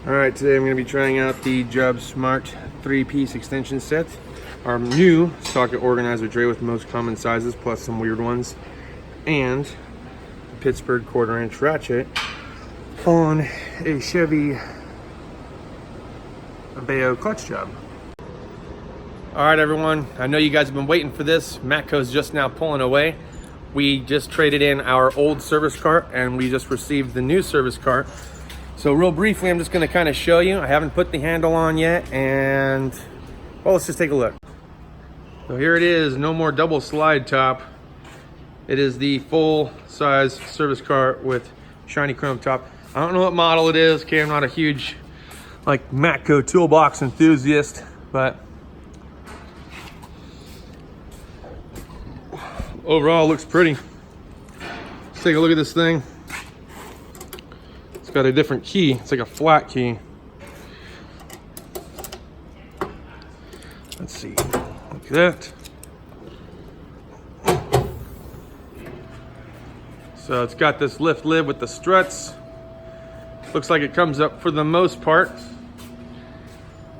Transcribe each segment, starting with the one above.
Alright, today I'm going to be trying out the Job Smart 3-piece extension set. Our new socket organizer tray with the most common sizes plus some weird ones. And the Pittsburgh 1/4" ratchet on a Chevy Bayo clutch job. Alright everyone, I know you guys have been waiting for this. Matco's just now pulling away. We just traded in our old service cart and we just received the new service cart. So real briefly, I'm just going to kind of show you. I haven't put the handle on yet, and well, let's just take a look. So here it is, no more double slide top. It is the full size service cart with shiny chrome top. I don't know what model it is. Okay, I'm not a huge like Matco toolbox enthusiast, but overall it looks pretty. Let's take a look at this thing. Got a different key. It's like a flat key. Let's see. Look at that. So it's got this lift lid with the struts. Looks like it comes up for the most part.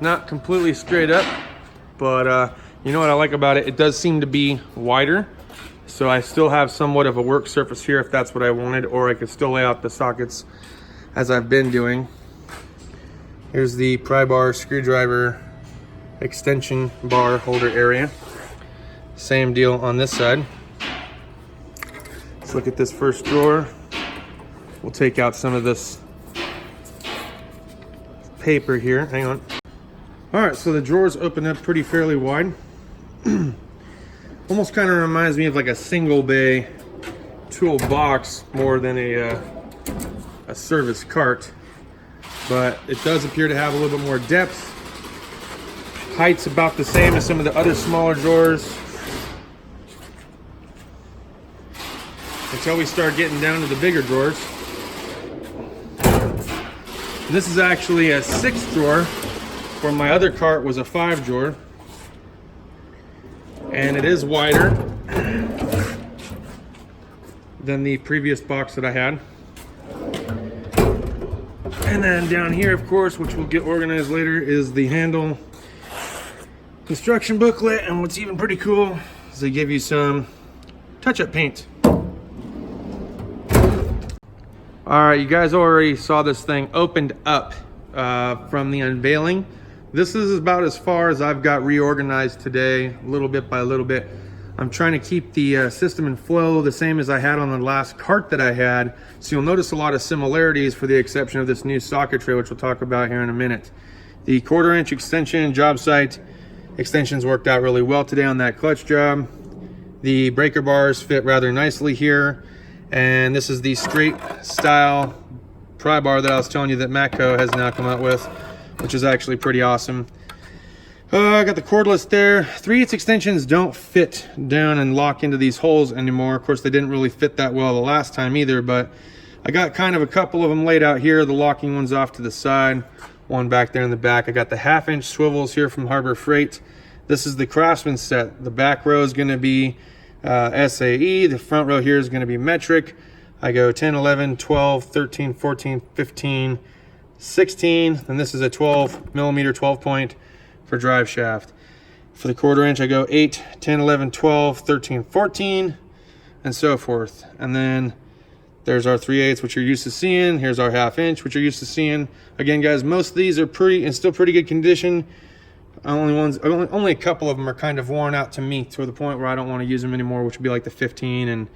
Not completely straight up, but you know what I like about it? It does seem to be wider. So I still have somewhat of a work surface here if that's what I wanted, or I could still lay out the sockets as I've been doing. Here's the pry bar screwdriver extension bar holder area. Same deal on this side. Let's look at this first drawer. We'll take out some of this paper here. Hang on. All right, so the drawers open up pretty fairly wide. Almost kind of reminds me of like a single bay toolbox more than a service cart, but it does appear to have a little bit more depth. Height's about the same as some of the other smaller drawers until we start getting down to the bigger drawers. This is actually a 6 drawer where my other cart was a 5 drawer, and it is wider than the previous box that I had. And then down here, of course, which will get organized later, is the handle instruction booklet. And what's even pretty cool is they give you some touch-up paint. All right, you guys already saw this thing opened up from the unveiling. This is about as far as I've got reorganized today, little bit by little bit. I'm trying to keep the system and flow the same as I had on the last cart that I had. So you'll notice a lot of similarities for the exception of this new socket tray, which we'll talk about here in a minute. The 1/4" extension job site extensions worked out really well today on that clutch job. The breaker bars fit rather nicely here. And this is the straight style pry bar that I was telling you that Matco has now come out with, which is actually pretty awesome. I got the cordless there. 3/8 extensions don't fit down and lock into these holes anymore. Of course, they didn't really fit that well the last time either, but I got kind of a couple of them laid out here. The locking one's off to the side, one back there in the back. I got the 1/2" swivels here from Harbor Freight. This is the Craftsman set. The back row is going to be SAE. The front row here is going to be metric. I go 10, 11, 12, 13, 14, 15, 16, and this is a 12mm 12-point for drive shaft. For the 1/4" I go 8, 10, 11, 12, 13, 14, and so forth. And then there's our 3/8, which you're used to seeing. Here's our 1/2", which you're used to seeing. Again, guys, most of these are still pretty good condition. Only a couple of them are kind of worn out to me to the point where I don't want to use them anymore, which would be like the 15 and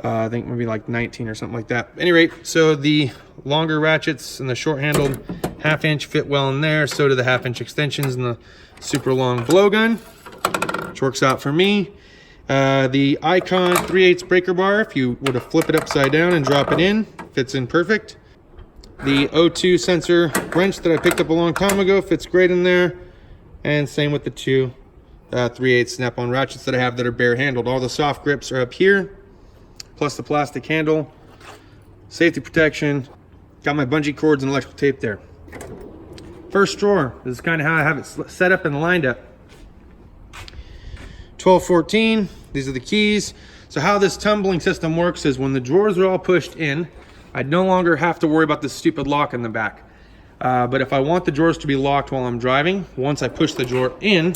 I think maybe like 19 or something like that. At any rate, so the longer ratchets and the short-handled 1/2" fit well in there. So do the 1/2" extensions and the super long blowgun, which works out for me. The Icon 3/8 breaker bar, if you were to flip it upside down and drop it in, fits in perfect. The O2 sensor wrench that I picked up a long time ago fits great in there. And same with the two 3/8 snap-on ratchets that I have that are bare-handled. All the soft grips are up here, plus the plastic handle. Safety protection. Got my bungee cords and electrical tape there. First drawer, this is kind of how I have it set up and lined up. 12, 14, these are the keys. So how this tumbling system works is when the drawers are all pushed in, I no longer have to worry about this stupid lock in the back. But if I want the drawers to be locked while I'm driving, once I push the drawer in,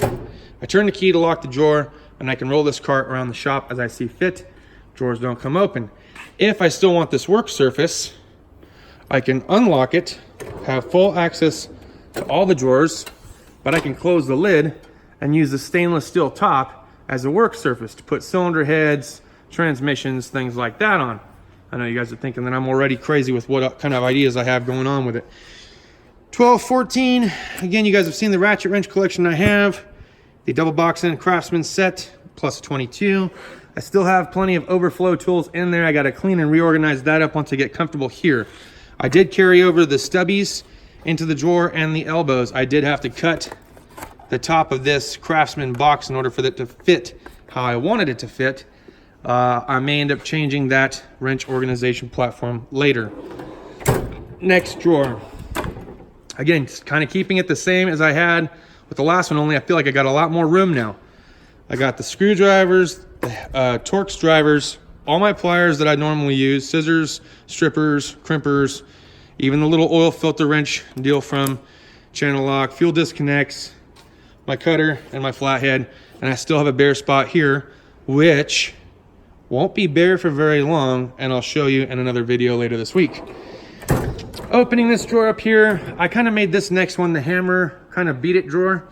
I turn the key to lock the drawer, and I can roll this cart around the shop as I see fit. Drawers don't come open. If I still want this work surface, I can unlock it, have full access to all the drawers, but I can close the lid and use the stainless steel top as a work surface to put cylinder heads, transmissions, things like that on. I know you guys are thinking that I'm already crazy with what kind of ideas I have going on with it. 12, 14, again, you guys have seen the ratchet wrench collection I have. The double box and Craftsman set, plus a 22. I still have plenty of overflow tools in there. I gotta clean and reorganize that up once I get comfortable here. I did carry over the stubbies into the drawer and the elbows. I did have to cut the top of this Craftsman box in order for it to fit how I wanted it to fit. I may end up changing that wrench organization platform later. Next drawer. Again, just kind of keeping it the same as I had with the last one, only I feel like I got a lot more room now. I got the screwdrivers, the Torx drivers, all my pliers that I normally use, scissors, strippers, crimpers, even the little oil filter wrench deal from Channel Lock, fuel disconnects, my cutter, and my flathead. And I still have a bare spot here, which won't be bare for very long, and I'll show you in another video later this week. Opening this drawer up here, I kind of made this next one the hammer kind of beat it drawer.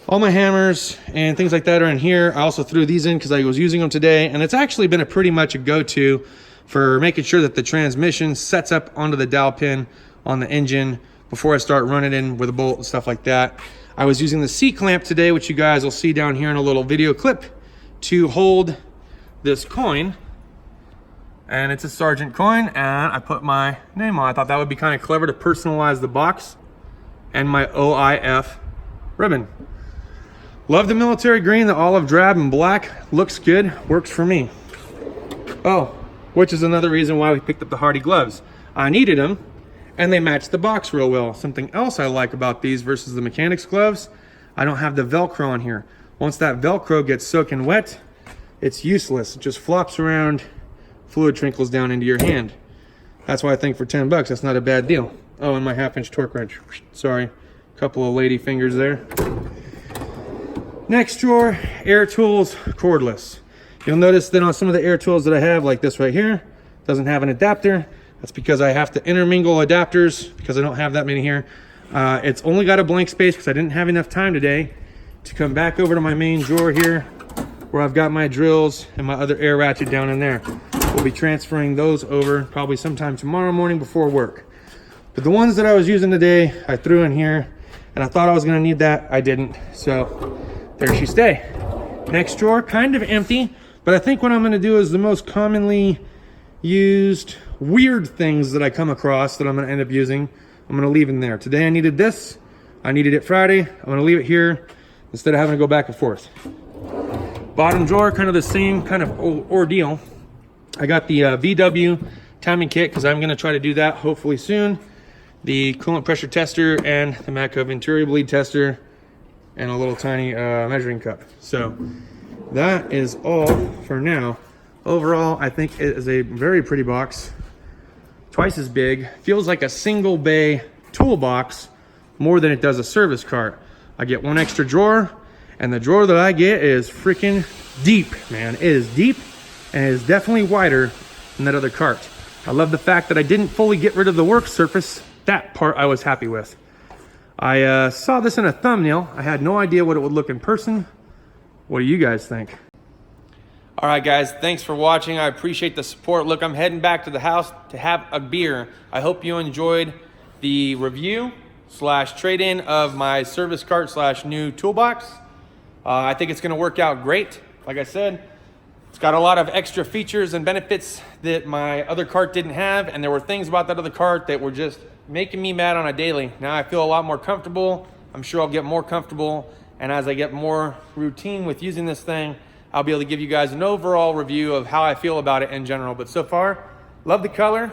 All my hammers and things like that are in here. I also threw these in because I was using them today, and it's actually been a pretty much a go-to for making sure that the transmission sets up onto the dowel pin on the engine before I start running in with a bolt and stuff like that. I was using the C-clamp today, which you guys will see down here in a little video clip, to hold this coin. And it's a Sargent coin, and I put my name on. I thought that would be kind of clever to personalize the box and my OIF ribbon. Love the military green, the olive drab and black. Looks good, works for me. Oh, which is another reason why we picked up the Hardy gloves. I needed them, and they match the box real well. Something else I like about these versus the mechanics gloves, I don't have the Velcro on here. Once that Velcro gets soaking wet, it's useless. It just flops around, fluid trickles down into your hand. That's why I think for 10 bucks, that's not a bad deal. Oh, and my 1/2-inch torque wrench. Sorry, couple of lady fingers there. Next drawer, Air Tools Cordless. You'll notice that on some of the Air Tools that I have, like this right here, doesn't have an adapter. That's because I have to intermingle adapters because I don't have that many here. It's only got a blank space because I didn't have enough time today to come back over to my main drawer here where I've got my drills and my other air ratchet down in there. We'll be transferring those over probably sometime tomorrow morning before work. But the ones that I was using today, I threw in here, and I thought I was gonna need that. I didn't, so there she stay. Next drawer, kind of empty, but I think what I'm gonna do is the most commonly used weird things that I come across that I'm gonna end up using, I'm gonna leave in there. Today I needed this, I needed it Friday, I'm gonna leave it here instead of having to go back and forth. Bottom drawer, kind of the same kind of ordeal. I got the VW timing kit because I'm gonna try to do that hopefully soon. The coolant pressure tester and the MATCO Venturi bleed tester and a little tiny measuring cup. So that is all for now. Overall, I think it is a very pretty box. Twice as big. Feels like a single bay toolbox more than it does a service cart. I get one extra drawer, and the drawer that I get is freaking deep, man. It is deep, and it is definitely wider than that other cart. I love the fact that I didn't fully get rid of the work surface. That part I was happy with. I saw this in a thumbnail. I had no idea what it would look in person. What do you guys think? All right, guys, thanks for watching. I appreciate the support. Look, I'm heading back to the house to have a beer. I hope you enjoyed the review / trade-in of my service cart / new toolbox. I think it's gonna work out great. Like I said, it's got a lot of extra features and benefits that my other cart didn't have, and there were things about that other cart that were just making me mad on a daily. Now I feel a lot more comfortable. I'm sure I'll get more comfortable, and as I get more routine with using this thing, I'll be able to give you guys an overall review of how I feel about it in general. But so far, love the color.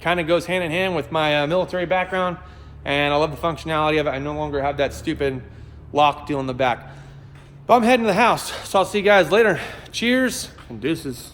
Kind of goes hand in hand with my military background, and I love the functionality of it. I no longer have that stupid lock deal in the back. But I'm heading to the house, so I'll see you guys later. Cheers and deuces.